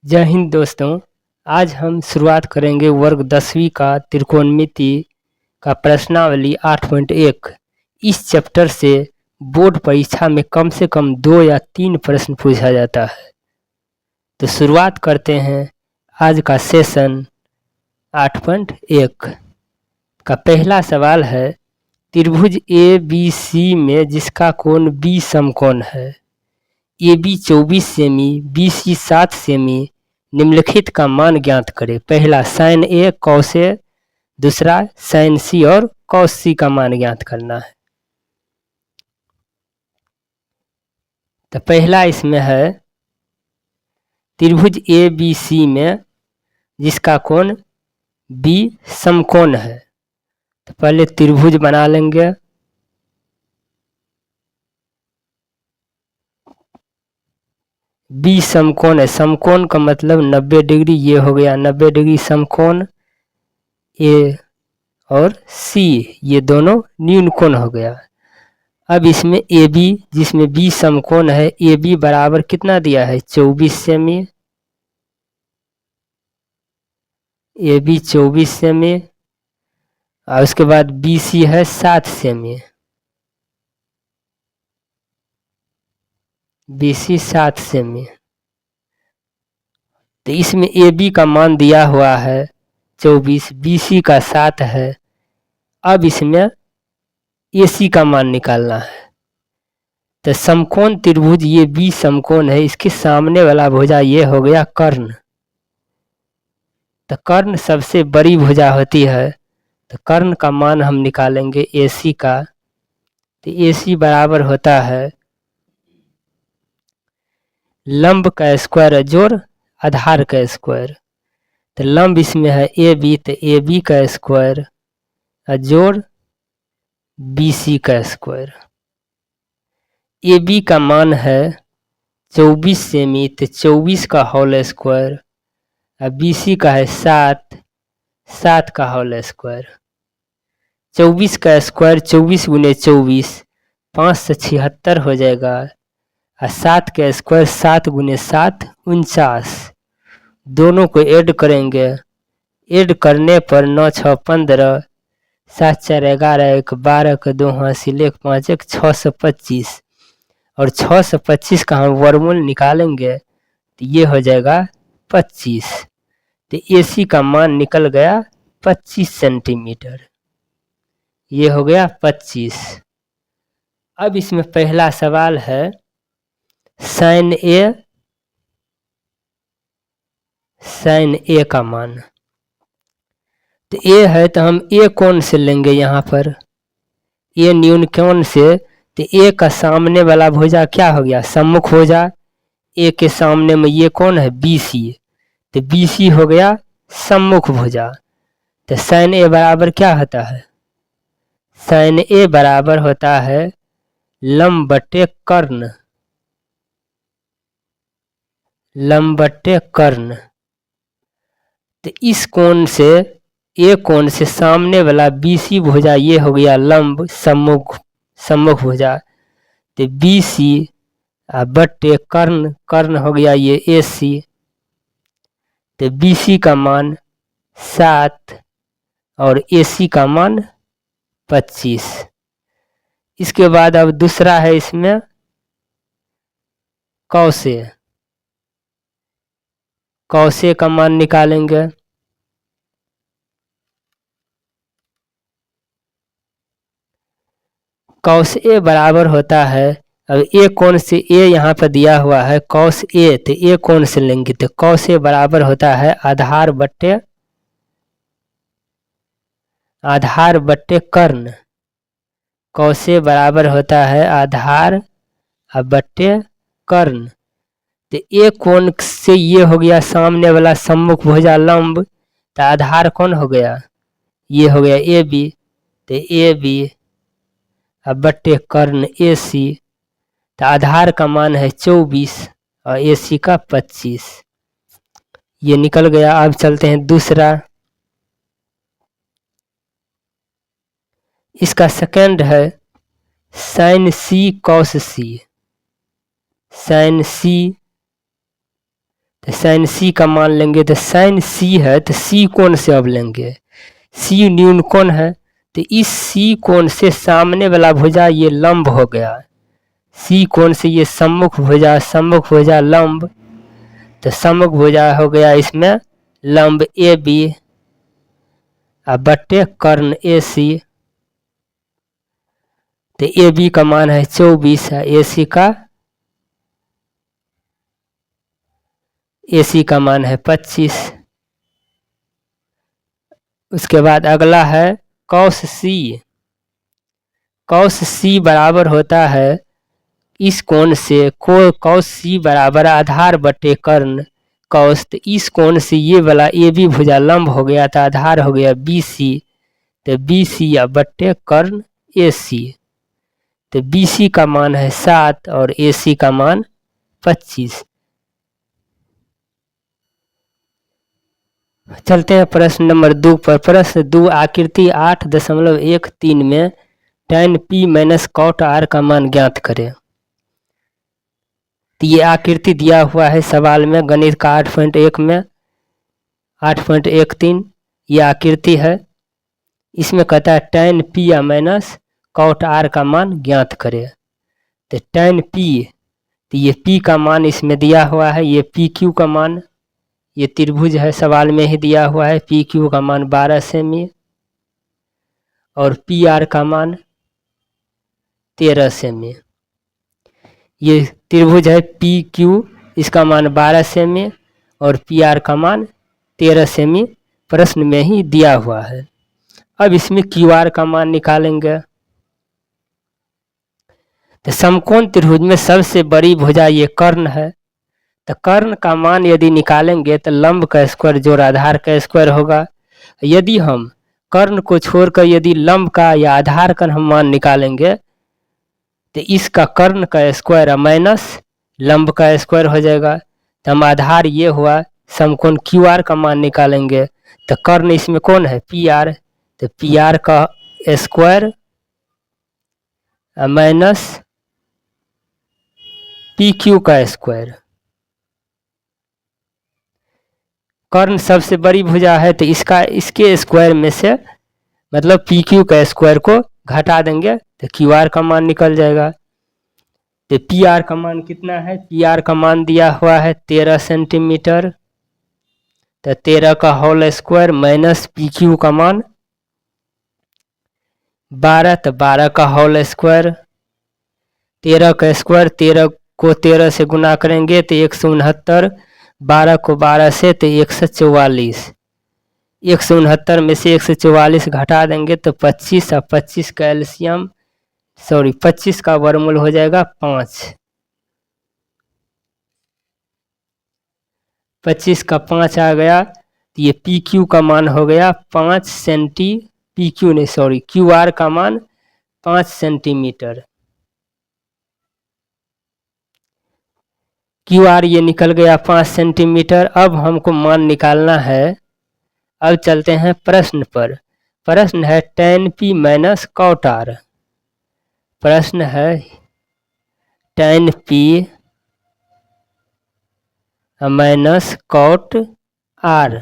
जय हिंद दोस्तों। आज हम शुरुआत करेंगे वर्ग 10वीं का त्रिकोणमिति का प्रश्नावली 8.1। इस चैप्टर से बोर्ड परीक्षा में कम से कम 2 या 3 प्रश्न पूछा जाता है। तो शुरुआत करते हैं आज का सेशन 8.1 का। पहला सवाल है, त्रिभुज ABC में जिसका कोण B समकोण है, AB 24 सेमी, BC 7 सेमी, निम्नलिखित का मान ज्ञात करें। पहला साइन A कॉस A, दूसरा साइन C और कॉस C का मान ज्ञात करना है। तो पहला इसमें है त्रिभुज ABC में जिसका कोण B समकोण है। तो पहले त्रिभुज बना लेंगे। B समकोण है, समकोण का मतलब 90 डिग्री, ये हो गया 90 डिग्री समकोण। A और C ये दोनों न्यून कोण हो गया। अब इसमें AB जिसमें B समकोण है, AB बराबर कितना दिया है 24 सेमी, AB 24 सेमी, और उसके बाद BC है 7 सेमी, BC 7 सेमी। तो इसमें AB का मान दिया हुआ है 24, BC का 7 है। अब इसमें AC का मान निकालना है। तो समकोण त्रिभुज ये B समकोण है, इसके सामने वाला भुजा ये हो गया कर्ण। तो कर्ण सबसे बड़ी भुजा होती है, तो कर्ण का मान हम निकालेंगे AC का। तो AC बराबर होता है लंब का स्क्वायर जोड़ आधार का स्क्वायर। तो लंब इसमें है AB, तो AB का स्क्वायर जोड़ BC का स्क्वायर। AB का मान है 24 सेमी, तो 24 का होल स्क्वायर, और BC का है 7 का होल स्क्वायर। 24 का स्क्वायर 24 गुने 24 5 से 76 हो जाएगा, और 7 का स्क्वायर 7 गुने 7 49। दोनों को ऐड करेंगे, ऐड करने पर 9 6 15, 7 4 11, 1 12 का 2 हासिल 1 5 1 625, और 625 का हम वर्गमूल निकालेंगे तो ये हो जाएगा 25। तो AC का मान निकल गया 25 सेंटीमीटर, ये हो गया 25। अब इसमें पहला सवाल है साइन A का मान। तो A है तो हम A कोण से लेंगे, यहाँ पर A न्यून कोण से। तो A का सामने वाला भुजा क्या हो गया सम्मुख भुजा। A के सामने में ये कौन है BC, तो BC हो गया सम्मुख भुजा। तो साइन A बराबर क्या होता है, साइन A बराबर होता है लंब बटे कर्ण, लंब बटे कर्ण। तो इस कोण से A कोण से सामने वाला BC भुजा ये हो गया लंब सम्मुख भुजा। तो BC बटे कर्ण, कर्ण हो गया ये AC। तो BC का मान 7 और AC का मान 25। इसके बाद अब दूसरा है इसमें कॉस A। कॉस A का मान निकालेंगे। कॉस A बराबर होता है, अब A कोण से A यहाँ पर दिया हुआ है कॉस A, तो A कोण से लेंगे तो कॉस A बराबर होता है आधार बट्टे कर्ण। कॉस A बराबर होता है आधार बट्टे कर्ण। तो A कोण से ये हो गया सामने वाला सम्मुख भुजा लंब, तो आधार कौन हो गया, ये हो गया AB। तो AB बट्टे कर्ण AC, तो आधार का मान है 24 और AC का 25, ये निकल गया। अब चलते हैं दूसरा, इसका सेकंड है sine C cos C। Sine C तो साइन सी का मान लेंगे, तो साइन सी है तो सी कोण से अब लेंगे, सी न्यून कोण है, तो इस सी कोण से सामने वाला भुजा ये लंब हो गया, सी कोण से ये सम्मुख भुजा लंब, तो सम्मुख भुजा हो गया इसमें लंब ए बी बट्टे कर्ण ए सी। तो ए बी का मान है 24 है, ए सी का मान है 25। उसके बाद अगला है कॉस सी। कॉस सी बराबर होता है इस कोण से कॉस सी बराबर आधार बटे कर्ण कॉस, तो इस कोण से ये वाला ए बी भुजा लंब हो गया तो आधार हो गया बी सी, तो बी सी या बट्टे कर्ण ए सी। तो बी सी का मान है 7 और ए सी का मान 25। चलते हैं प्रश्न नंबर 2 पर। प्रश्न 2 आकृति 8.13 में tan p minus cot r का मान ज्ञात करें। तो ये आकृति दिया हुआ है सवाल में गणित का 8.1 में 8.13 ये आकृति है। इसमें कहता है tan p या माइनस cot r का मान ज्ञात करें। तो tan p, तो ये p का मान इसमें दिया हुआ है, ये पी क्यू का मान, ये त्रिभुज है सवाल में ही दिया हुआ है, पी क्यू का मान 12 सेमी और पी आर का मान 13 सेमी। ये त्रिभुज है पी क्यू, इसका मान 12 सेमी और पी आर का मान 13 सेमी प्रश्न में ही दिया हुआ है। अब इसमें क्यू आर का मान निकालेंगे। तो समकोण त्रिभुज में सबसे बड़ी भुजा ये कर्ण है, तो कर्ण का मान यदि निकालेंगे तो लंब का स्क्वायर जोड़ आधार का स्क्वायर होगा। यदि हम कर्ण को छोड़कर यदि लंब का या आधार का हम मान निकालेंगे तो इसका कर्ण का स्क्वायर माइनस लंब का स्क्वायर हो जाएगा। तो हम आधार ये हुआ समकोण क्यू आर का मान निकालेंगे, तो कर्ण इसमें कौन है पी आर, तो पी आर का स्क्वायर माइनस पी क्यू का स्क्वायर। कर्ण सबसे बड़ी भुजा है तो इसके स्क्वायर में से मतलब पी क्यू का स्क्वायर को घटा देंगे तो क्यू आर का मान निकल जाएगा। तो पी आर का मान कितना है, पी आर का मान दिया हुआ है 13 सेंटीमीटर, तो 13 का whole square minus P Q का मान 12, तो 12 का होल स्क्वायर, 13 का स्क्वायर 13 को 13 से गुना करेंगे तो 169, 12 को 12 से तो 144, 169 में से 144 घटा देंगे तो 25 और 25 का एलसीएम 25 का वर्गमूल हो जाएगा 5, 25 का 5 आ गया तो ये पी क्यू का मान हो गया 5 सेंटी, पी क्यू नहीं क्यू आर का मान 5 सेंटीमीटर। क्यू आर ये निकल गया 5 सेंटीमीटर। अब हमको मान निकालना है। अब चलते हैं प्रश्न पर। प्रश्न है tan p minus cot r। प्रश्न है tan p minus cot r।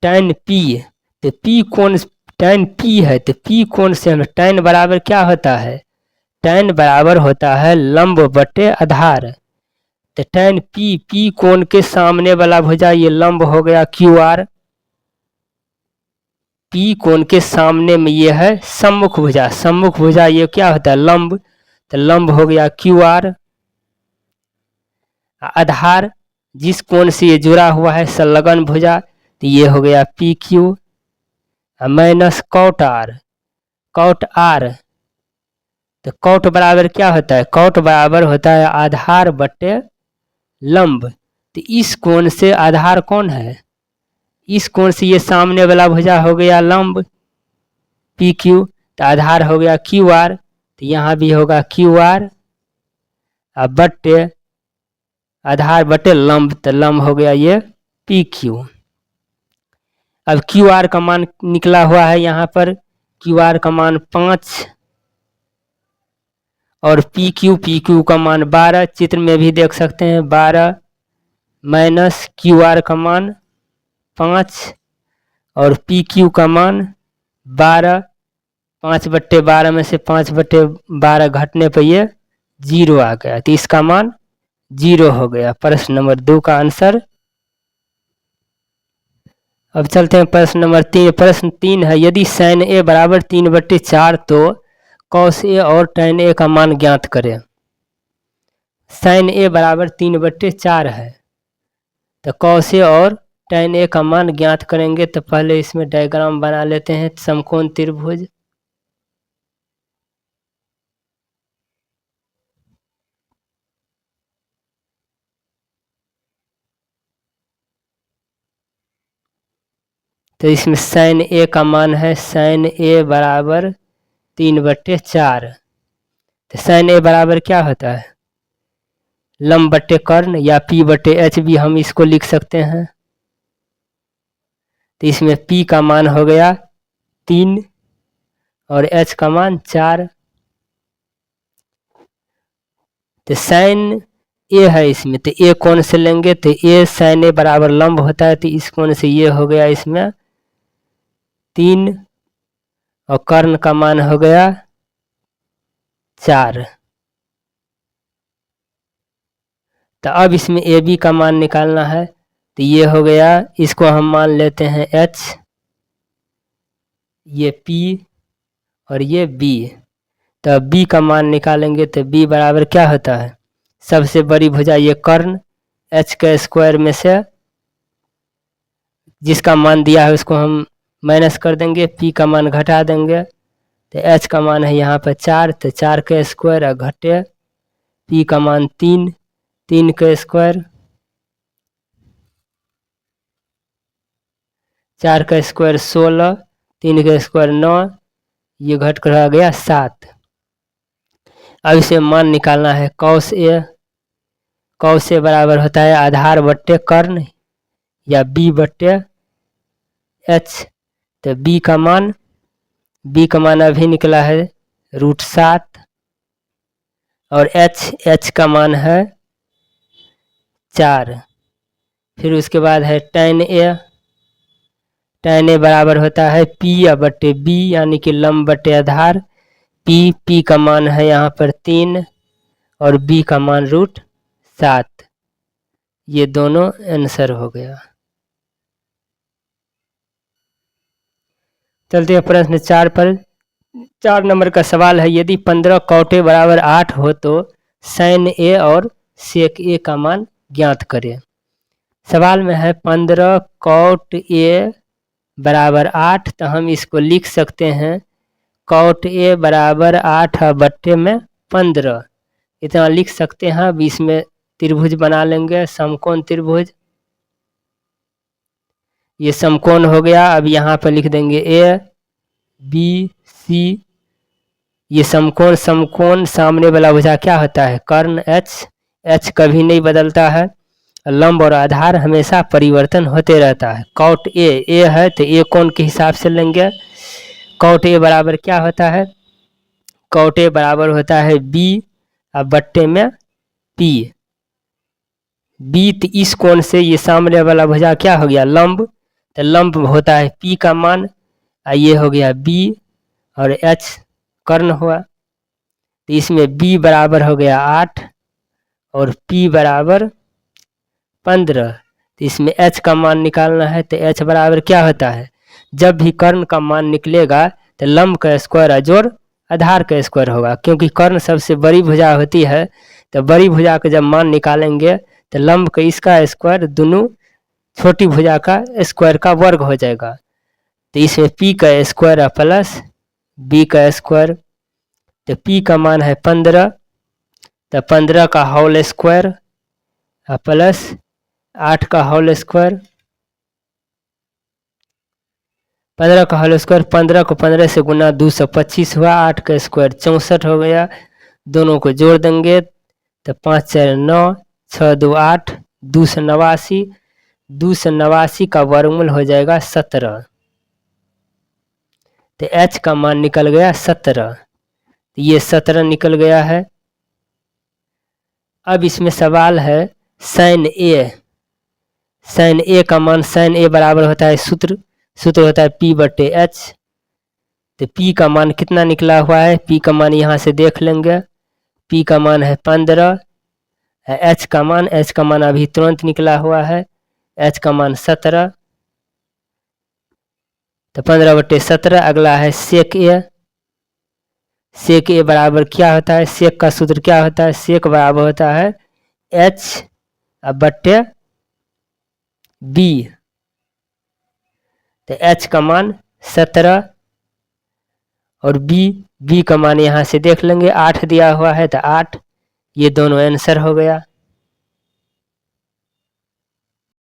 tan p, तो p कोण tan p है तो p कोण से हम tan बराबर क्या होता है, tan बराबर होता है लंब बटे आधार। तो tan p कोण के सामने वाला भुजा ये लंब हो गया क्यू आर, पी कोण के सामने में ये है सम्मुख भुजा, सम्मुख भुजा ये क्या होता है लंब, तो लंब हो गया क्यू आर। आधार जिस कोण से ये जुड़ा हुआ है संलग्न भुजा, तो ये हो गया P Q minus cot r। cot r, तो cot बराबर क्या होता है, cot बराबर होता है आधार बटे लंब। तो इस कोण से आधार कौन है, इस कोण से ये सामने वाला भुजा हो गया लंब पी क्यू, तो आधार हो गया क्यू आर, तो यहाँ भी होगा क्यू आर और बट्टे आधार बटे लंब, तो लंब हो गया ये पी क्यू। अब क्यू आर का मान निकला हुआ है यहाँ पर, क्यू आर का मान 5 और पी क्यू का मान 12, चित्र में भी देख सकते हैं 12 माइनस क्यू आर का मान 5 और पी क्यू का मान 12। 5/12 में से 5/12 घटने पर ये 0 आ गया, तो इसका मान 0 हो गया। प्रश्न नंबर 2 का आंसर। अब चलते हैं प्रश्न नंबर 3। प्रश्न 3 है, यदि sin a बराबर 3/4 तो cos a और tan a का मान ज्ञात करें। sin a बराबर 3/4 है, तो cos a और tan a का मान ज्ञात करेंगे। तो पहले इसमें डायग्राम बना लेते हैं समकोण त्रिभुज। तो इसमें sin a का मान है sin a बराबर 3/4। तो sin a बराबर क्या होता है, लंब बट्टे कर्ण या P/H भी हम इसको लिख सकते हैं। तो इसमें P का मान हो गया 3 और H का मान 4। तो sin a है इसमें, तो a कोण से लेंगे तो a sin a बराबर लंब होता है, तो इस कोण से ये हो गया इसमें 3 और कर्ण का मान हो गया 4। तो अब इसमें ए बी का मान निकालना है, तो ये हो गया, इसको हम मान लेते हैं H, ये P और ये B। तो B का मान निकालेंगे तो B बराबर क्या होता है, सबसे बड़ी भुजा ये कर्ण H का स्क्वायर में से जिसका मान दिया है उसको हम माइनस कर देंगे, P का मान घटा देंगे। तो H का मान है यहाँ पर 4, तो 4 का स्क्वायर और घटे P का मान 3, 3 का स्क्वायर, 4 का स्क्वायर 16, 3 का स्क्वायर 9, ये घट कर आ गया 7। अब इसे मान निकालना है cos a। cos a बराबर होता है आधार बट्टे कर्ण या B/H। तो B का मान अभी निकला है √7 और H का मान है 4। फिर उसके बाद है tan a। tan a बराबर होता है P/B यानी कि लंब बट्टे आधार। P का मान है यहाँ पर 3 और B का मान √7। ये दोनों आंसर हो गया। चलते हैं प्रश्न 4 पर। 4 नंबर का सवाल है, यदि 15 cot a बराबर 8 हो तो sin a और sec a का मान ज्ञात करें। सवाल में है 15 cot a बराबर 8, तो हम इसको लिख सकते हैं cot a बराबर 8 बट्टे में 15, इतना लिख सकते हैं। अब इसमें त्रिभुज बना लेंगे समकोण त्रिभुज। ये समकोण हो गया। अब यहाँ पर लिख देंगे A B C। ये समकोण सामने वाला भुजा क्या होता है, कर्ण H कभी नहीं बदलता है। लंब और आधार हमेशा परिवर्तन होते रहता है। cot A है तो A कोण के हिसाब से लेंगे। cot A बराबर क्या होता है, cot A बराबर होता है B अब बट्टे में P। B तो इस कोण से ये सामने वाला भुजा क्या हो गया, लंब, तो लंब होता है P का मान, ये हो गया B और H कर्ण हुआ। तो इसमें B बराबर हो गया 8 और P बराबर 15। तो इसमें H का मान निकालना है, तो H बराबर क्या होता है, जब भी कर्ण का मान निकलेगा तो लंब का स्क्वायर जोड़ आधार का स्क्वायर होगा, क्योंकि कर्ण सबसे बड़ी भुजा होती है। तो बड़ी भुजा का जब मान निकालेंगे तो लंब का इसका स्क्वायर दोनों छोटी भुजा का स्क्वायर का वर्ग हो जाएगा। तो इसमें P का स्क्वायर प्लस B का स्क्वायर। तो P का मान है 15, तो 15 का होल स्क्वायर प्लस 8 का होल स्क्वायर। 15 का होल स्क्वायर, 15 को 15 से गुना 225 हुआ, 8 का स्क्वायर 64 हो गया। दोनों को जोड़ देंगे तो 5 4 9, 6 2 8, 289। 289 का वर्गमूल हो जाएगा 17। तो H का मान निकल गया 17। तो ये 17 निकल गया है। अब इसमें सवाल है sin A। साइन ए का मान, साइन ए बराबर होता है सूत्र होता है P/H। तो P का मान कितना निकला हुआ है, P का मान यहाँ से देख लेंगे, P का मान है 15, H का मान अभी तुरंत निकला हुआ है, H का मान 17। तो 15/17। अगला है सेक ए। सेक ए बराबर क्या होता है, सेक का सूत्र क्या होता है, सेक बराबर होता है H/B। तो H का मान 17 और B का मान यहाँ से देख लेंगे, 8 दिया हुआ है तो 8, ये दोनों आंसर हो गया।